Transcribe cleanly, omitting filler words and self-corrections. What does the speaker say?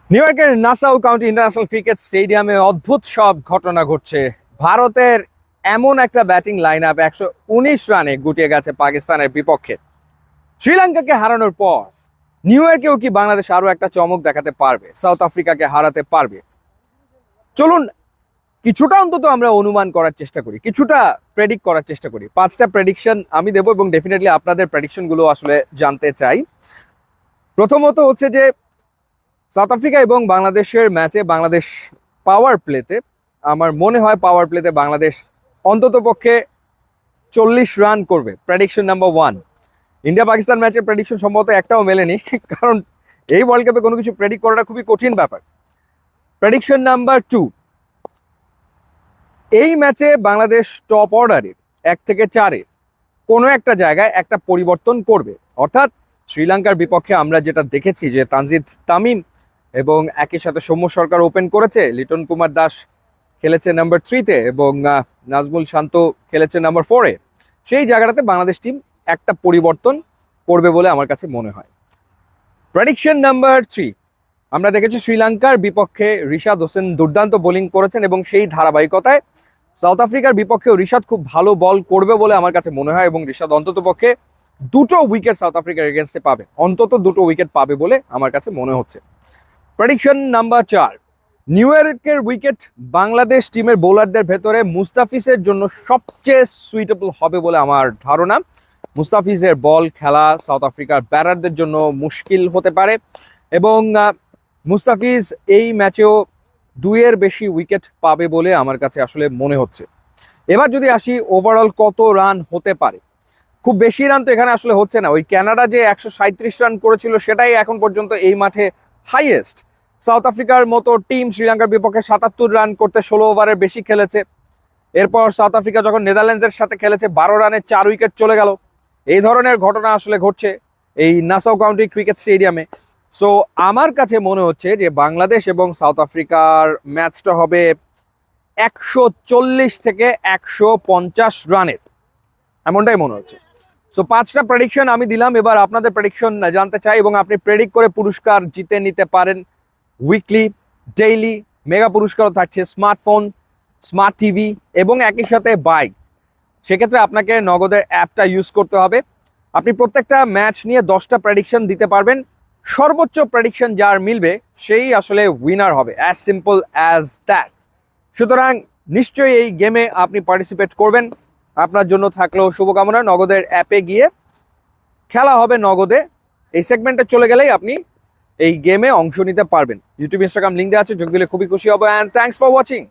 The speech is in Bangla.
নিউ ইয়র্কের নাসাউ কাউন্টি ইন্টারন্যাশনাল ক্রিকেট স্টেডিয়ামে অদ্ভুত সব ঘটনা ঘটছে। ভারতের এমন একটা ব্যাটিং লাইন আপ 119 রানে গুটিয়ে গেছে পাকিস্তানের বিপক্ষে। শ্রীলঙ্কাকে হারানোর পর নিউ ইয়র্কেও কি বাংলাদেশ আরো একটা চমক দেখাতে পারবে, সাউথ আফ্রিকাকে হারাতে পারবে? চলুন কিছুটা অন্তত আমরা অনুমান করার চেষ্টা করি, কিছুটা প্রেডিক্ট করার চেষ্টা করি। 5টা প্রেডিকশন আমি দেবো এবং ডেফিনেটলি আপনাদের প্রেডিকশন গুলো আসলে জানতে চাই। প্রথমত হচ্ছে যে সাউথ আফ্রিকা এবং বাংলাদেশের ম্যাচে বাংলাদেশ পাওয়ার প্লেতে, আমার মনে হয় পাওয়ার প্লেতে বাংলাদেশ অন্তত পক্ষে 40 রান করবে। Prediction number 1। ইন্ডিয়া পাকিস্তান ম্যাচের প্রেডিকশন সম্ভবত একটাও মেলেনি, কারণ এই ওয়ার্ল্ড কাপে কোনো কিছু প্রেডিক্ট করাটা খুবই কঠিন ব্যাপার। প্রেডিকশন নাম্বার 2, এই ম্যাচে বাংলাদেশ টপ অর্ডারে 1 থেকে 4-এ কোনো একটা জায়গায় একটা পরিবর্তন করবে। অর্থাৎ শ্রীলঙ্কার বিপক্ষে আমরা যেটা দেখেছি যে তানজিদ তামিম এবং একই সাথে সৌম্য সরকার ওপেন করেছে, লিটন কুমার দাস খেলেছে নাম্বার 3-তে এবং নাজমুল শান্ত খেলেছে নাম্বার 4-এ, সেই জায়গাটাতে বাংলাদেশ টিম একটা পরিবর্তন করবে বলে আমার কাছে মনে হয়। প্রেডিকশন নাম্বার 3, আমরা দেখেছি শ্রীলঙ্কার বিপক্ষে রিশাদ হোসেন দুর্দান্ত বোলিং করেছেন এবং সেই ধারাবাহিকতায় সাউথ আফ্রিকার বিপক্ষেও রিশাদ খুব ভালো বল করবে বলে আমার কাছে মনে হয় এবং রিশাদ অন্তত পক্ষে 2টো উইকেট সাউথ আফ্রিকার এগেনস্টে পাবে, অন্তত 2টো উইকেট পাবে বলে আমার কাছে মনে হচ্ছে। প্রেডিকশন নাম্বার 4, নিউ ইয়র্কের উইকেট বাংলাদেশ টিমের বোলারদের ভেতরে মুস্তাফিজের জন্য সবচেয়ে সুইটেবল হবে বলে আমার ধারণা। মুস্তাফিজের বল খেলা সাউথ আফ্রিকার ব্যাটারদের জন্য মুশকিল হতে পারে এবং মুস্তাফিজ এই ম্যাচেও 2-এর বেশি উইকেট পাবে বলে আমার কাছে আসলে মনে হচ্ছে। এবার যদি আসি ওভারঅল কত রান হতে পারে, খুব বেশি রান তো এখানে আসলে হচ্ছে না। ওই কানাডা যে 137 রান করেছিল সেটাই এখন পর্যন্ত এই মাঠে হাইয়েস্ট। সাউথ আফ্রিকার মতো টিম শ্রীলঙ্কার বিপক্ষে 77 রান করতে 16 ওভারের বেশি খেলেছে। এরপর সাউথ আফ্রিকা যখন নেদারল্যান্ডসের সাথে খেলেছে 12 রানে 4 উইকেট চলে গেল। এই ধরনের ঘটনা আসলে ঘটছে এই নাসাউ কাউন্টি ক্রিকেট স্টেডিয়ামে। সো আমার কাছে মনে হচ্ছে যে বাংলাদেশ এবং সাউথ আফ্রিকার ম্যাচটা হবে 140 থেকে 150 রানের, এমনটাই মনে হচ্ছে। সো 5টা প্রেডিকশন আমি দিলাম, এবার আপনাদের প্রেডিকশন জানতে চাই এবং আপনি প্রেডিক্ট করে পুরস্কার জিতে নিতে পারেন। উইকলি, ডেইলি মেগা পুরস্কারও থাকছে, স্মার্টফোন, স্মার্ট টিভি এবং একই সাথে বাইক। সেক্ষেত্রে আপনাকে নগদের অ্যাপটা ইউজ করতে হবে। আপনি প্রত্যেকটা ম্যাচ নিয়ে 10টা প্রেডিকশন দিতে পারবেন। সর্বোচ্চ প্রেডিকশন যার মিলবে সেই আসলে উইনার হবে, অ্যাজ সিম্পল অ্যাজ দ্যাট। সুতরাং নিশ্চয়ই এই গেমে আপনি পার্টিসিপেট করবেন। আপনার জন্য থাকলো শুভকামনা। নগদের অ্যাপে গিয়ে খেলা হবে নগদে, এই সেগমেন্টে চলে গেলেই আপনি এই গেমে অংশ নিতে পারবেন। ইউটিউব, ইনস্টাগ্রাম লিঙ্ক দেওয়া আছে, যোগ দিলে খুবই খুশি হবো। And thanks for watching.